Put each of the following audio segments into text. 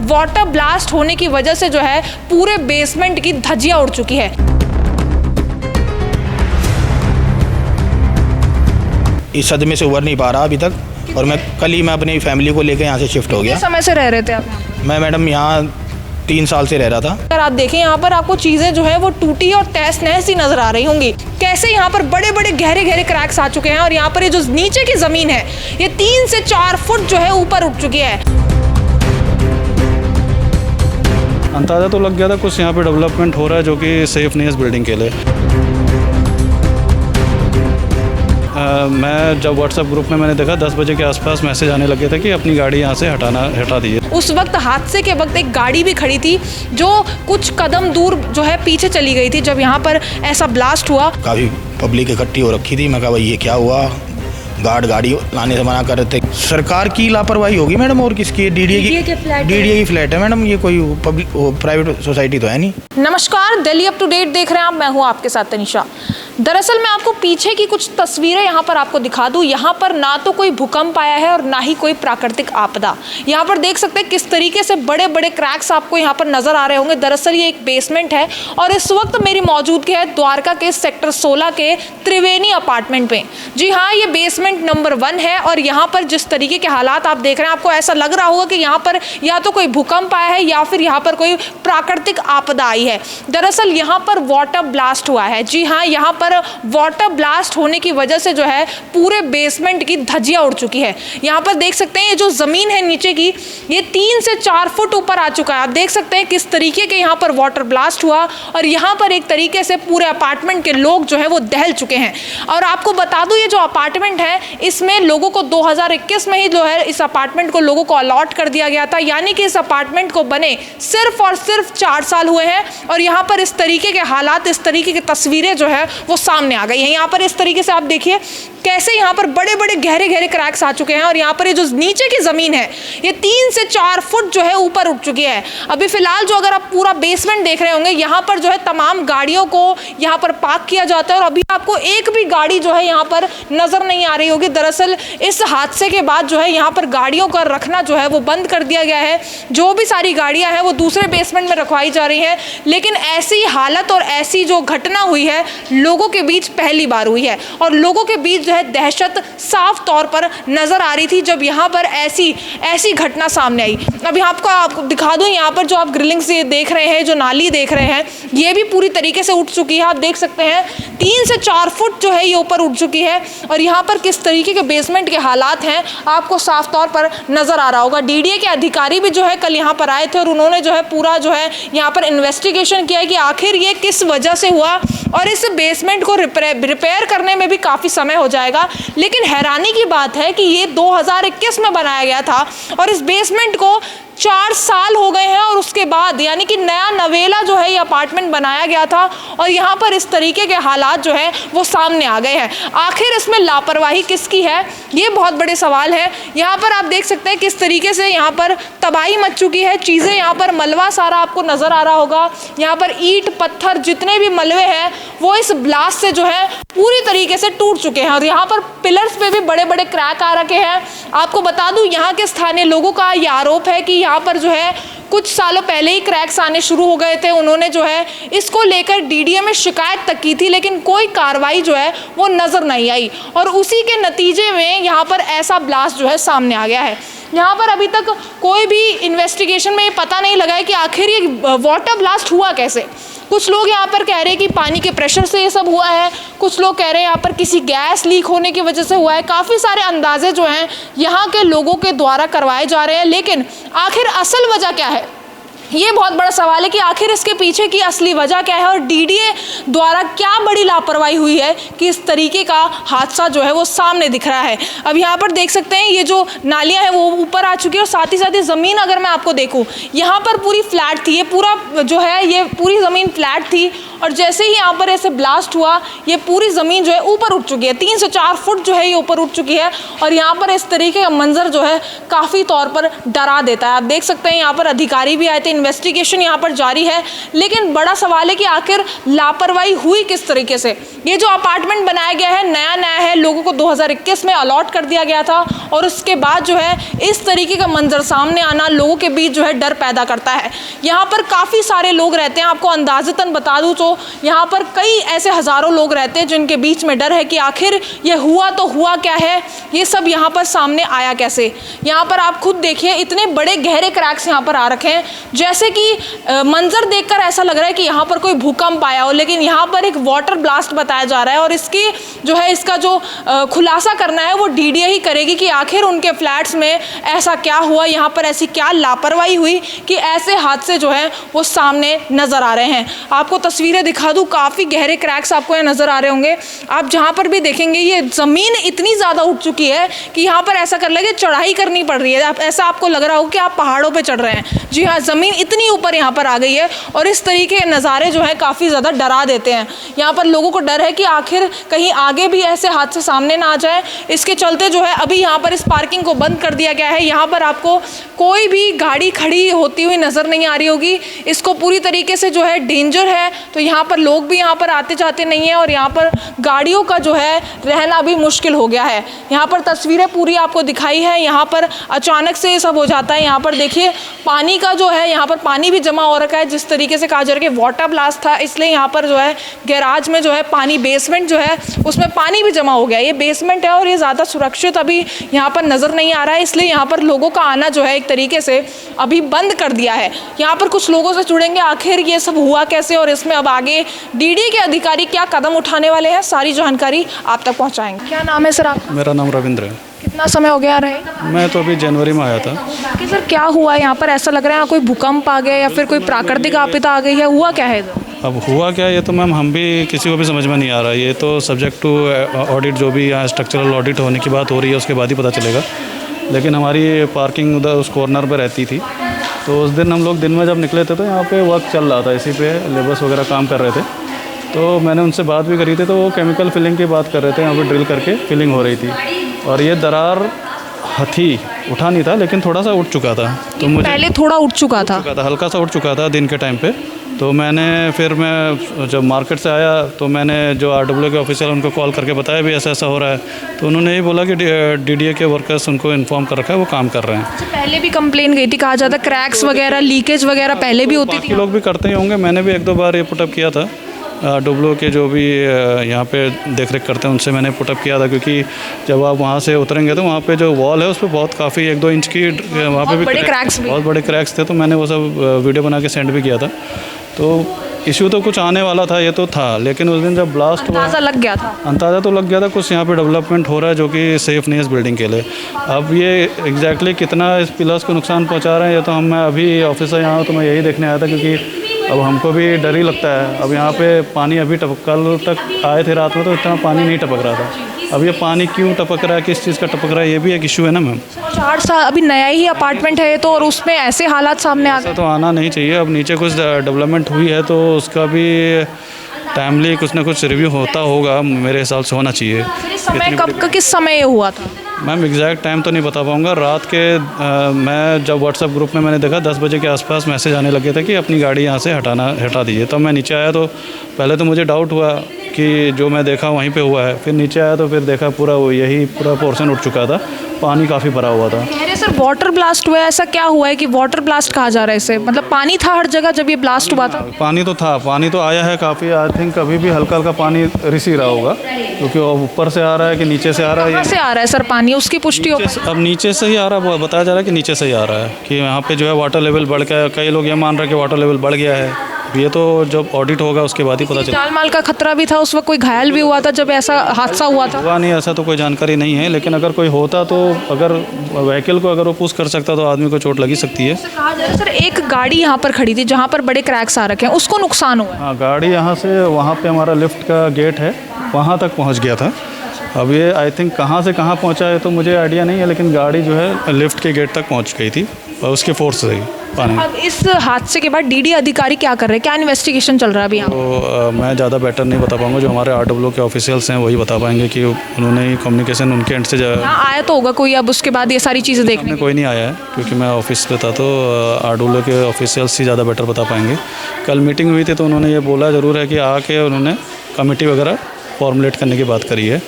Water blast होने की वजह से जो है पूरे बेसमेंट की धज्जियां उड़ चुकी है। इस सदमे से उबर नहीं पा रहा अभी तक, और कल ही मैं अपनी फैमिली को लेकर यहाँ से शिफ्ट हो गया। कितने समय से रह रहे थे आप यहाँ पर? मैं मैडम यहाँ 3 साल से रह रहा था। अगर आप देखें यहाँ पर आपको चीज़ें जो है वो टूटी और तहस नहस सी नजर आ रही होंगी। कैसे यहाँ पर बड़े बड़े गहरे गहरे क्रैक्स आ चुके हैं और यहाँ पर ये जो नीचे की ज़मीन है ये 3 से 4 फुट जो है ऊपर उठ चुकी है। अंदाज़ा तो लग गया था कुछ यहाँ पे डेवलपमेंट हो रहा है जो कि सेफ नहीं है इस बिल्डिंग के लिए। मैं जब व्हाट्सएप ग्रुप में मैंने देखा 10 बजे के आसपास मैसेज आने लगे थे कि अपनी गाड़ी यहाँ से हटा दी है। उस वक्त हादसे के वक्त एक गाड़ी भी खड़ी थी जो कुछ कदम दूर जो है पीछे चली गई थी जब यहाँ पर ऐसा ब्लास्ट हुआ। काफ़ी पब्लिक इकट्ठी हो रखी थी। मैं कहा भाई ये क्या हुआ, गार्ड गाड़ी लाने से मना कर रहे थे। सरकार की लापरवाही होगी मैडम, और किसकी? डीडीए की फ्लैट है मैडम, ये कोई पब्लिक प्राइवेट सोसाइटी तो है नहीं। नमस्कार, दिल्ली अप टू डेट देख रहे हैं आप, मैं हूँ आपके साथ तनिषा। दरअसल मैं आपको पीछे की कुछ तस्वीरें यहाँ पर आपको दिखा दूँ। यहाँ पर ना तो कोई भूकंप आया है और ना ही कोई प्राकृतिक आपदा। यहाँ पर देख सकते हैं किस तरीके से बड़े बड़े क्रैक्स आपको यहाँ पर नजर आ रहे होंगे। दरअसल ये एक बेसमेंट है और इस वक्त मेरी मौजूदगी है द्वारका के सेक्टर 16 के त्रिवेणी अपार्टमेंट में। जी हाँ, ये बेसमेंट नंबर 1 है और यहाँ पर जिस तरीके के हालात आप देख रहे हैं आपको ऐसा लग रहा होगा कि यहाँ पर या तो कोई भूकंप आया है या फिर यहाँ पर कोई प्राकृतिक आपदा आई है। दरअसल यहाँ पर वाटर ब्लास्ट हुआ है। जी हाँ, यहाँ पर वाटर ब्लास्ट होने की वजह से जो है पूरे बेसमेंट की धज्जियां उड़ चुकी है। यहाँ पर देख सकते हैं ये जो जमीन है नीचे की ये 3 से 4 फुट ऊपर आ चुका है। आप देख सकते हैं किस तरीके के यहाँ पर वाटर ब्लास्ट हुआ और यहाँ पर एक तरीके से पूरे अपार्टमेंट के लोग जो है वो दहल चुके हैं। और आपको बता दूं ये जो अपार्टमेंट है इसमें लोगों को 2021 में ही जो है इस अपार्टमेंट को लोगों को अलॉट कर दिया गया था, यानी कि इस अपार्टमेंट को बने सिर्फ और सिर्फ 4 साल हुए हैं और यहाँ पर इस तरीके के हालात, इस तरीके की तस्वीरें जो है वो सामने आ गई हैं। यहाँ पर इस तरीके से आप देखिए कैसे यहाँ पर बड़े बड़े गहरे गहरे क्रैक्स आ चुके हैं और यहाँ पर ये जो नीचे की जमीन है ये 3 से 4 फुट जो है ऊपर उठ चुकी है। अभी फिलहाल जो अगर आप पूरा बेसमेंट देख रहे होंगे यहाँ पर जो है तमाम गाड़ियों को यहाँ पर पार्क किया जाता है और अभी आपको एक भी गाड़ी जो है यहाँ पर नजर नहीं आ रही होगी। दरअसल इस हादसे के बाद जो है यहाँ पर गाड़ियों का रखना जो है वो बंद कर दिया गया है। जो भी सारी गाड़ियां हैं वो दूसरे बेसमेंट में रखवाई जा रही हैं। लेकिन ऐसी हालत और ऐसी जो घटना हुई है लोगों के बीच पहली बार हुई है और लोगों के बीच जो है दहशत साफ तौर पर नजर आ रही थी जब यहाँ पर ऐसी घटना सामने आई। अभी आपको दिखा दूं, यहाँ पर जो आप ग्रिलिंग से देख रहे हैं, जो नाली देख रहे हैं, ये भी पूरी तरीके से उठ चुकी है। आप देख सकते हैं 3 से 4 फुट जो है ये ऊपर उठ चुकी है और यहाँ पर किस तरीके के बेसमेंट के हालात हैं आपको साफ तौर पर नजर आ रहा होगा। डीडीए के अधिकारी भी जो है कल यहाँ पर आए थे और उन्होंने जो है पूरा जो है यहाँ पर इन्वेस्टिगेशन किया कि आखिर ये किस वजह से हुआ और इस बेसमेंट को रिपेयर करने में भी काफ़ी समय हो जाएगा। लेकिन हैरानी की बात है कि ये 2021 में बनाया गया था और इस बेसमेंट को 4 साल हो गए हैं और उसके बाद यानी कि नया नवेला जो है ये अपार्टमेंट बनाया गया था और यहाँ पर इस तरीके के हालात जो है वो सामने आ गए हैं। आखिर इसमें लापरवाही किसकी है, ये बहुत बड़े सवाल है। यहाँ पर आप देख सकते हैं किस तरीके से यहाँ पर तबाही मच चुकी है। चीज़ें यहाँ पर मलबा सारा आपको नज़र आ रहा होगा। यहाँ पर ईंट पत्थर जितने भी मलबे हैं वो इस ब्लास्ट से जो है पूरी तरीके से टूट चुके हैं और यहाँ पर पिलर्स पे भी बड़े बड़े क्रैक आ रखे हैं। आपको बता दूं यहाँ के स्थानीय लोगों का ये आरोप है कि यहाँ पर जो है कुछ सालों पहले ही क्रैक्स आने शुरू हो गए थे। उन्होंने जो है इसको लेकर डीडीए में शिकायत तक की थी लेकिन कोई कार्रवाई जो है वो नज़र नहीं आई और उसी के नतीजे में यहाँ पर ऐसा ब्लास्ट जो है सामने आ गया है। यहाँ पर अभी तक कोई भी इन्वेस्टिगेशन में ये पता नहीं लगा है कि आखिर ये वाटर ब्लास्ट हुआ कैसे। कुछ लोग यहाँ पर कह रहे हैं कि पानी के प्रेशर से ये सब हुआ है, कुछ लोग कह रहे हैं यहाँ पर किसी गैस लीक होने की वजह से हुआ है। काफ़ी सारे अंदाजे जो हैं यहाँ के लोगों के द्वारा करवाए जा रहे हैं, लेकिन आखिर असल वजह क्या है ये बहुत बड़ा सवाल है कि आखिर इसके पीछे की असली वजह क्या है और डीडीए द्वारा क्या बड़ी लापरवाही हुई है कि इस तरीके का हादसा जो है वो सामने दिख रहा है। अब यहाँ पर देख सकते हैं ये जो नालियाँ हैं वो ऊपर आ चुकी है और साथ ही ज़मीन अगर मैं आपको देखूँ यहाँ पर पूरी फ्लैट थी, ये पूरा जो है ये पूरी ज़मीन फ्लैट थी और जैसे ही यहाँ पर ऐसे ब्लास्ट हुआ ये पूरी ज़मीन जो है ऊपर उठ चुकी है, 3 से 4 फुट जो है ये ऊपर उठ चुकी है। और यहाँ पर इस तरीके का मंजर जो है काफ़ी तौर पर डरा देता है। आप देख सकते हैं यहाँ पर अधिकारी भी आए थे, इन्वेस्टिगेशन यहाँ पर जारी है, लेकिन बड़ा सवाल है कि आखिर लापरवाही हुई किस तरीके से। ये जो अपार्टमेंट बनाया गया है नया है, लोगों को 2021 में अलॉट कर दिया गया था और उसके बाद जो है इस तरीके का मंजर सामने आना लोगों के बीच जो है डर पैदा करता है। यहाँ पर काफ़ी सारे लोग रहते हैं, आपको अंदाज़तन बता दूँ तो यहाँ पर कई ऐसे हज़ारों लोग रहते हैं जिनके बीच में डर है कि आखिर ये हुआ तो हुआ क्या है, ये सब यहाँ पर सामने आया कैसे। यहाँ पर आप खुद देखिए इतने बड़े गहरे क्रैक्स यहाँ पर आ रखे हैं, जैसे कि मंजर देखकर ऐसा लग रहा है कि यहाँ पर कोई भूकंप आया हो, लेकिन यहाँ पर एक वाटर ब्लास्ट बताया जा रहा है और इसकी जो है इसका जो खुलासा करना है वो डीडीए ही करेगी कि आखिर उनके फ्लैट्स में ऐसा क्या हुआ, यहाँ पर ऐसी क्या लापरवाही हुई कि ऐसे हादसे जो हैं वो सामने नज़र आ रहे हैं। आपको तस्वीरें दिखा दूँ, काफ़ी गहरे क्रैक्स आपको यहाँ नज़र आ रहे होंगे। आप जहाँ पर भी देखेंगे ये ज़मीन इतनी ज़्यादा उठ चुकी है कि यहाँ पर ऐसा कर लगे चढ़ाई करनी पड़ रही है, ऐसा आपको लग रहा हो कि आप पहाड़ों पर चढ़ रहे हैं। जी हाँ, ज़मीन इतनी ऊपर यहाँ पर आ गई है और इस तरीके के नज़ारे जो है काफ़ी ज़्यादा डरा देते हैं। यहाँ पर लोगों को डर है कि आखिर कहीं आगे भी ऐसे हादसे सामने ना आ जाए। इसके चलते जो है अभी यहाँ पर इस पार्किंग को बंद कर दिया गया है। यहाँ पर आपको कोई भी गाड़ी खड़ी होती हुई नज़र नहीं आ रही होगी। इसको पूरी तरीके से जो है डेंजर है, तो यहाँ पर लोग भी यहाँ पर आते जाते नहीं हैं और यहाँ पर गाड़ियों का जो है रहना भी मुश्किल हो गया है। यहाँ पर तस्वीरें पूरी आपको दिखाई है, यहाँ पर अचानक से ये सब हो जाता है। यहाँ पर देखिए पानी का जो है यहाँ पर पानी भी जमा हो रखा है, जिस तरीके से कहा जा रहा है कि वाटर ब्लास्ट था, इसलिए यहाँ पर जो है गैराज में जो है पानी, बेसमेंट जो है उसमें पानी भी जमा हो गया। ये बेसमेंट है और ये ज़्यादा सुरक्षित अभी यहाँ पर नज़र नहीं आ रहा है, इसलिए यहाँ पर लोगों का आना जो है एक तरीके से अभी बंद कर दिया है। यहाँ पर कुछ लोगों से जुड़ेंगे आखिर ये सब हुआ कैसे और इसमें अब आगे डीडी के अधिकारी क्या कदम उठाने वाले हैं, सारी जानकारी आप तक पहुँचाएंगे। क्या नाम है सर आपका? मेरा नाम रविंद्र है। कितना समय हो गया रहे? मैं तो अभी जनवरी में आया था। कि सर क्या हुआ यहाँ पर? ऐसा लग रहा है यहाँ कोई भूकंप आ गया या फिर कोई प्राकृतिक आपदा आ गई है, हुआ क्या है इधर? अब हुआ क्या ये तो मैम हम भी किसी को भी समझ में नहीं आ रहा। ये तो सब्जेक्ट टू ऑडिट, जो भी यहाँ स्ट्रक्चरल ऑडिट होने की बात हो रही है उसके बाद ही पता चलेगा। लेकिन हमारी पार्किंग उधर उस कॉर्नर पर रहती थी, तो उस दिन हम लोग दिन में जब निकले थे तो यहाँ पे वर्क चल रहा था, इसी पे लेबर्स वगैरह काम कर रहे थे। तो मैंने उनसे बात भी करी थी, तो वो केमिकल फिलिंग की बात कर रहे थे, यहाँ पे ड्रिल करके फिलिंग हो रही थी और ये दरार हथी उठा नहीं था लेकिन थोड़ा सा उठ चुका था। तो मुझे पहले थोड़ा उठ चुका था, हल्का सा उठ चुका था दिन के टाइम पे। तो मैं जब मार्केट से आया तो मैंने जो RW के ऑफिसर उनको कॉल करके बताया भी ऐसा ऐसा हो रहा है, तो उन्होंने ये बोला कि DDA के वर्कर्स उनको इन्फॉर्म कर रखा है, वो काम कर रहे हैं। पहले भी कंप्लेन गई थी, कहा जाता क्रैक्स वगैरह, लीकेज वगैरह पहले भी होती थी। लोग भी करते ही होंगे, मैंने भी 1-2 बार ये पुटअप किया था। डब्ल्यू के जो भी यहाँ पे देख रेख करते हैं उनसे मैंने पुटअप किया था, क्योंकि जब आप वहाँ से उतरेंगे तो वहाँ पे जो वॉल है उस पर बहुत काफ़ी 1-2 इंच की वहाँ पे भी बहुत बड़े क्रैक्स थे। तो मैंने वो सब वीडियो बना के सेंड भी किया था। तो इशू तो कुछ आने वाला था, ये तो था, लेकिन उस दिन जब ब्लास्ट हुआ अंदाज़ा तो लग गया था कुछ यहाँ पे डेवलपमेंट हो रहा है जो कि सेफ़ नहीं है इस बिल्डिंग के लिए। अब ये एग्जैक्टली कितना इस पिलर्स को नुकसान पहुँचा रहे हैं ये तो मैं अभी ऑफिसर यहाँ तो मैं यही देखने आया था, क्योंकि अब हमको भी डर ही लगता है। अब यहाँ पे पानी अभी कल तक आए थे रात में तो इतना पानी नहीं टपक रहा था। अब ये पानी क्यों टपक रहा है, किस चीज़ का टपक रहा है, ये भी एक इशू है ना मैम। 4 साल अभी नया ही अपार्टमेंट है तो, और उसमें ऐसे हालात सामने आ गए तो आना नहीं चाहिए। अब नीचे कुछ डेवलपमेंट हुई है तो उसका भी टाइमली कुछ ना कुछ रिव्यू होता होगा, मेरे हिसाब से होना चाहिए। समय कब का, किस समय ये हुआ था मैम? एग्जैक्ट टाइम तो नहीं बता पाऊँगा। रात के मैं जब व्हाट्सएप ग्रुप में मैंने देखा 10 बजे के आसपास मैसेज आने लगे थे कि अपनी गाड़ी यहाँ से हटा दीजिए। तो मैं नीचे आया तो पहले तो मुझे डाउट हुआ कि जो मैं देखा वहीं पे हुआ है, फिर नीचे आया तो फिर देखा पूरा पोर्शन उठ चुका था, पानी काफ़ी भरा हुआ था। अरे सर वाटर ब्लास्ट हुआ है, ऐसा क्या हुआ है कि वाटर ब्लास्ट कहा जा रहा है इसे? मतलब पानी था हर जगह जब ये ब्लास्ट हुआ था? पानी तो था, पानी तो आया है काफ़ी। आई थिंक अभी भी हल्का हल्का पानी रिस ही रहा होगा, क्योंकि ऊपर से आ रहा है कि नीचे से आ रहा है। कहाँ से आ रहा है सर पानी, उसकी पुष्टि हो? अब नीचे से ही आ रहा है, बताया जा रहा है कि नीचे से ही आ रहा है, कि यहाँ पे जो है वाटर लेवल बढ़ गया है। कई लोग ये मान रहे हैं कि वाटर लेवल बढ़ गया है। ये तो जब ऑडिट होगा उसके बाद ही पता चलेगा। जान माल का खतरा भी था उस वक्त, कोई घायल भी हुआ था जब ऐसा हादसा हुआ था? हुआ नहीं, ऐसा तो कोई जानकारी नहीं है, लेकिन अगर कोई होता तो अगर व्हीकल को अगर वो पुश कर सकता तो आदमी को चोट लगी सकती है। सर एक गाड़ी यहाँ पर खड़ी थी जहाँ पर बड़े क्रैक्स आ रखे हैं, उसको नुकसान हुआ? हाँ, गाड़ी यहाँ से वहाँ पे हमारा लिफ्ट का गेट है, वहाँ तक पहुँच गया था। अब ये आई थिंक कहाँ से कहाँ पहुँचा है तो मुझे आइडिया नहीं है, लेकिन गाड़ी जो है लिफ्ट के गेट तक पहुँच गई थी और उसके फोर्स से ही पानी। अब इस हादसे के बाद डीडी अधिकारी क्या कर रहे हैं, क्या इन्वेस्टिगेशन चल रहा है अभी यहाँ? तो मैं ज़्यादा बेटर नहीं बता पाऊँगा, जो हमारे RWO के ऑफिशियल्स हैं वही बता पाएंगे कि उन्होंने कम्युनिकेशन उनके एंड से यहाँ आया तो होगा कोई अब उसके बाद ये सारी चीज़ें देखने? कोई नहीं आया है क्योंकि मैं ऑफिस पे था, तो RWO के ऑफिशियल्स ही ज़्यादा बेटर बता पाएंगे। कल मीटिंग हुई थी तो उन्होंने ये बोला ज़रूर है कि आके उन्होंने कमेटी वगैरह फॉर्मुलेट करने की बात करी है,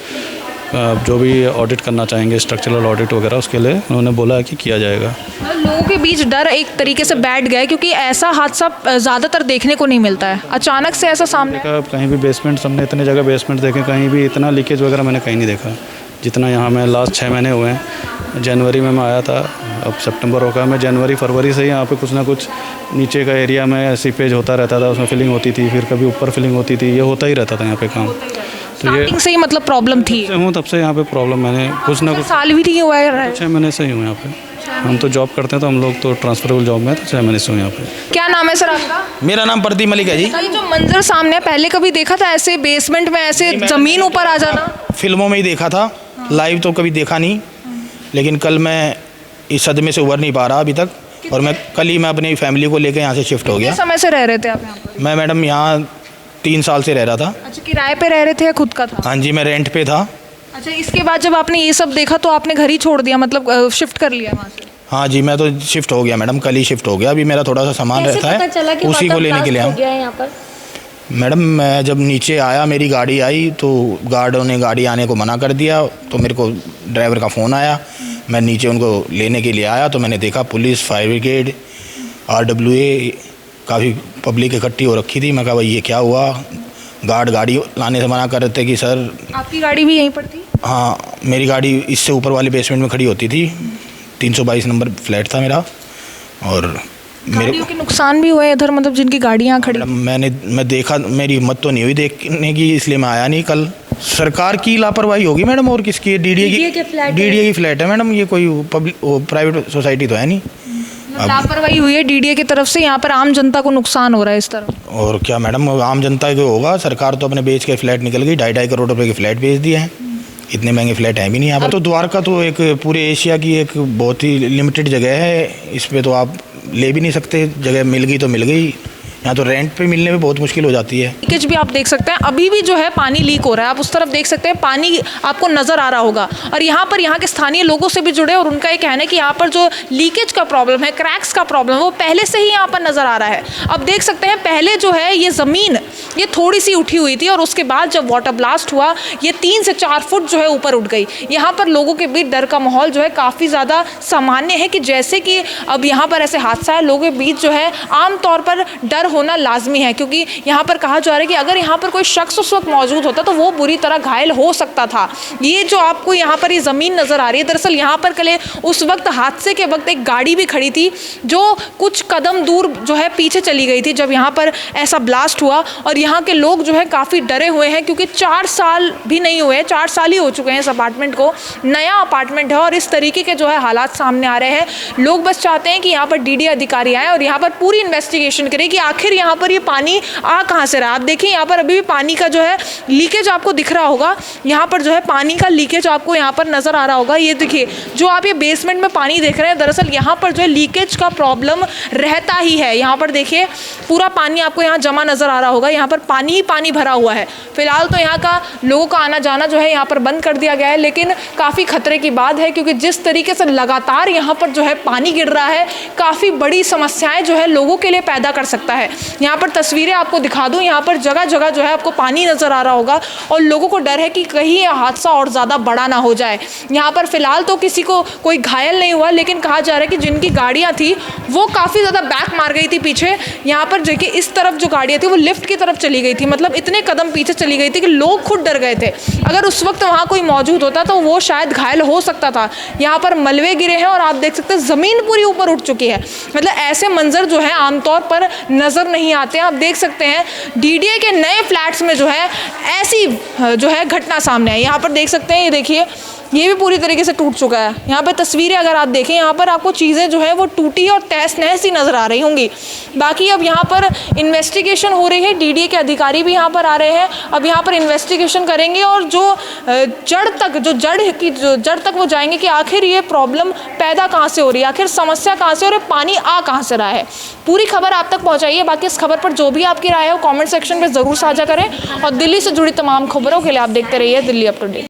जो भी ऑडिट करना चाहेंगे स्ट्रक्चरल ऑडिट वगैरह उसके लिए उन्होंने बोला है कि किया जाएगा। लोगों के बीच डर एक तरीके से बैठ गया क्योंकि ऐसा हादसा ज़्यादातर देखने को नहीं मिलता है, अचानक से ऐसा सामने। कहीं भी बेसमेंट, हमने इतने जगह बेसमेंट देखे, कहीं भी इतना लीकेज वगैरह मैंने कहीं नहीं देखा जितना यहाँ। मैं लास्ट 6 महीने हुए हैं, जनवरी में मैं आया था, अब सितंबर हो गया, मैं जनवरी फरवरी से ही यहाँ पे कुछ ना कुछ नीचे का एरिया में सीपेज होता रहता था, उसमें फिलिंग होती थी, फिर कभी ऊपर फिलिंग होती थी, ये होता ही रहता था यहाँ पे काम। तो ये से ही मतलब प्रॉब्लम थी हूँ तब से यहाँ पे प्रॉब्लम, मैंने कुछ ना कुछ साल भी नहीं हुआ है, 6 महीने से ही हूँ यहाँ पे। हम तो जॉब करते हैं तो हम लोग तो ट्रांसफरेबल जॉब में, तो 6 महीने से हूँ यहाँ पे। क्या नाम है सर आपका? मेरा नाम प्रदीप मलिक है जी। ये जो मंजर सामने है, पहले कभी देखा था ऐसे बेसमेंट में ऐसे जमीन ऊपर आ जाना? फिल्मों में ही देखा था, लाइव तो कभी देखा नहीं, लेकिन कल मैं इस सदमे से उबर नहीं पा रहा अभी तक, और मैं कल ही मैं अपनी फैमिली को लेकर यहाँ से शिफ्ट हो गया। समय से रह रहे थे आप यहाँ पर? मैं मैडम यहाँ 3 साल से रह रहा था। अच्छा, किराए पे रह रहे थे या खुद का था? हाँ जी, मैं रेंट पे था। अच्छा, इसके बाद जब आपने ये सब देखा तो आपने घर ही छोड़ दिया, मतलब शिफ्ट कर लिया वहाँ से? हाँ जी, मैं तो शिफ्ट हो गया मैडम, कल ही शिफ्ट हो गया। अभी मेरा थोड़ा सा सामान रहता है, उसी को लेने के लिए आया। मैडम मैं जब नीचे आया, मेरी गाड़ी आई तो गार्डों ने गाड़ी आने को मना कर दिया, तो मेरे को ड्राइवर का फ़ोन आया, मैं नीचे उनको लेने के लिए आया तो मैंने देखा पुलिस, फायर ब्रिगेड, RWA, काफ़ी पब्लिक इकट्ठी हो रखी थी। मैं कहा भाई ये क्या हुआ, गार्ड गाड़ी लाने से मना कर रहे थे कि सर। आपकी गाड़ी भी यहीं पर थी? हाँ, मेरी गाड़ी इससे ऊपर वाले बेसमेंट में खड़ी होती थी, 322 नंबर फ्लैट था मेरा। और मेरे के नुकसान भी हुए इधर, मतलब जिनकी गाड़ियाँ खड़ी? मैं देखा, मेरी हिम्मत तो नहीं हुई देखने की, इसलिए मैं आया नहीं कल। सरकार की लापरवाही होगी मैडम, और किसकी? DDA की फ्लैट है मैडम, ये कोई पब्लिक प्राइवेट सोसाइटी तो है नहीं। लापरवाही हुई है DDA की तरफ से, यहाँ पर आम जनता को नुकसान हो रहा है इस तरह। और क्या मैडम, आम जनता को होगा, सरकार तो अपने बेच के फ्लैट निकल गई, 2.5 करोड़ रुपए के फ्लैट बेच दिए हैं। इतने महंगे फ्लैट हैं भी नहीं यहाँ पर। तो द्वारका तो एक पूरे एशिया की एक बहुत ही लिमिटेड जगह है, इस पर तो आप ले भी नहीं सकते, जगह मिल गई तो मिल गई, यहाँ तो रेंट पे मिलने में बहुत मुश्किल हो जाती है। लीकेज भी आप देख सकते हैं, अभी भी जो है पानी लीक हो रहा है, आप उस तरफ देख सकते हैं, पानी आपको नज़र आ रहा होगा। और यहाँ पर यहाँ के स्थानीय लोगों से भी जुड़े और उनका ये कहना है कि यहाँ पर जो लीकेज का प्रॉब्लम है, क्रैक्स का प्रॉब्लम है, वो पहले से ही यहाँ पर नज़र आ रहा है। अब देख सकते हैं पहले जो है ये ज़मीन ये थोड़ी सी उठी हुई थी और उसके बाद जब वाटर ब्लास्ट हुआ ये 3 से 4 फुट जो है ऊपर उठ गई। यहाँ पर लोगों के बीच डर का माहौल जो है काफ़ी ज़्यादा सामान्य है कि जैसे कि अब यहाँ पर ऐसे हादसा है, लोगों के बीच जो है आमतौर पर डर होना लाजमी है, क्योंकि यहाँ पर कहा जा रहा है कि अगर यहाँ पर कोई शख्स उस वक्त मौजूद होता तो वो बुरी तरह घायल हो सकता था। ये जो आपको यहाँ पर ये ज़मीन नज़र आ रही है, दरअसल यहाँ पर कल उस वक्त हादसे के वक्त एक गाड़ी भी खड़ी थी जो कुछ कदम दूर जो है पीछे चली गई थी जब यहाँ पर ऐसा ब्लास्ट हुआ। और यहाँ के लोग जो है काफ़ी डरे हुए हैं क्योंकि 4 साल भी नहीं हुए, 4 साल ही हो चुके हैं इस अपार्टमेंट को, नया अपार्टमेंट है और इस तरीके के जो है हालात सामने आ रहे हैं। लोग बस चाहते हैं कि यहाँ पर DDA अधिकारी आए और यहाँ पर पूरी इन्वेस्टिगेशन करें कि आखिर यहाँ पर ये पानी आ कहाँ से रहा। आप देखिए यहाँ पर अभी भी पानी का जो है लीकेज आपको दिख रहा होगा, यहाँ पर जो है पानी का लीकेज आपको यहाँ पर नज़र आ रहा होगा। ये देखिए जो आप ये बेसमेंट में पानी देख रहे हैं, दरअसल यहाँ पर जो है लीकेज का प्रॉब्लम रहता ही है। यहाँ पर देखिए पूरा पानी आपको यहाँ जमा नज़र आ रहा होगा, यहाँ पर पानी ही पानी भरा हुआ है। फिलहाल तो यहाँ का लोगों का आना जाना जो है यहाँ पर बंद कर दिया गया है, लेकिन काफ़ी खतरे की बात है क्योंकि जिस तरीके से लगातार यहाँ पर जो है पानी गिर रहा है, काफ़ी बड़ी समस्याएं जो है लोगों के लिए पैदा कर सकता है। यहाँ पर तस्वीरें आपको दिखा दूँ, यहाँ पर जगह जगह जो है आपको पानी नज़र आ रहा होगा और लोगों को डर है कि कहीं यह हादसा और ज़्यादा बड़ा ना हो जाए। यहाँ पर फिलहाल तो किसी को कोई घायल नहीं हुआ, लेकिन कहा जा रहा है कि जिनकी गाड़ियाँ थी वो काफ़ी ज़्यादा बैक मार गई थी पीछे। यहाँ पर देखिए इस तरफ जो गाड़ियाँ थी वो लिफ्ट की तरफ चली गई थी, मतलब इतने कदम पीछे चली गई थी कि लोग खुद डर गए थे। अगर उस वक्त वहाँ कोई मौजूद होता तो वो शायद घायल हो सकता था। यहाँ पर मलबे गिरे हैं और आप देख सकते हैं ज़मीन पूरी ऊपर उठ चुकी है। मतलब ऐसे मंजर जो है आमतौर पर नज़र नहीं आते हैं। आप देख सकते हैं DDA के नए फ्लैट्स में जो है ऐसी जो है घटना सामने है। यहाँ पर देख सकते हैं, ये देखिए ये भी पूरी तरीके से टूट चुका है। यहाँ पे तस्वीरें अगर आप देखें, यहाँ पर आपको चीज़ें जो है वो टूटी और तहस नहस ही नज़र आ रही होंगी। बाकी अब यहाँ पर इन्वेस्टिगेशन हो रही है, डीडीए के अधिकारी भी यहाँ पर आ रहे हैं। अब यहाँ पर इन्वेस्टिगेशन करेंगे और जो जड़ तक वो जाएंगे कि आखिर ये प्रॉब्लम पैदा कहाँ से हो रही है, आखिर समस्या कहाँ से, और ये पानी आ कहाँ से रहा है। पूरी खबर आप तक पहुँचाइए। बाकी इस खबर पर जो भी आपकी राय है वो कॉमेंट सेक्शन में ज़रूर साझा करें और दिल्ली से जुड़ी तमाम खबरों के लिए आप देखते रहिए दिल्ली अप टू डेट।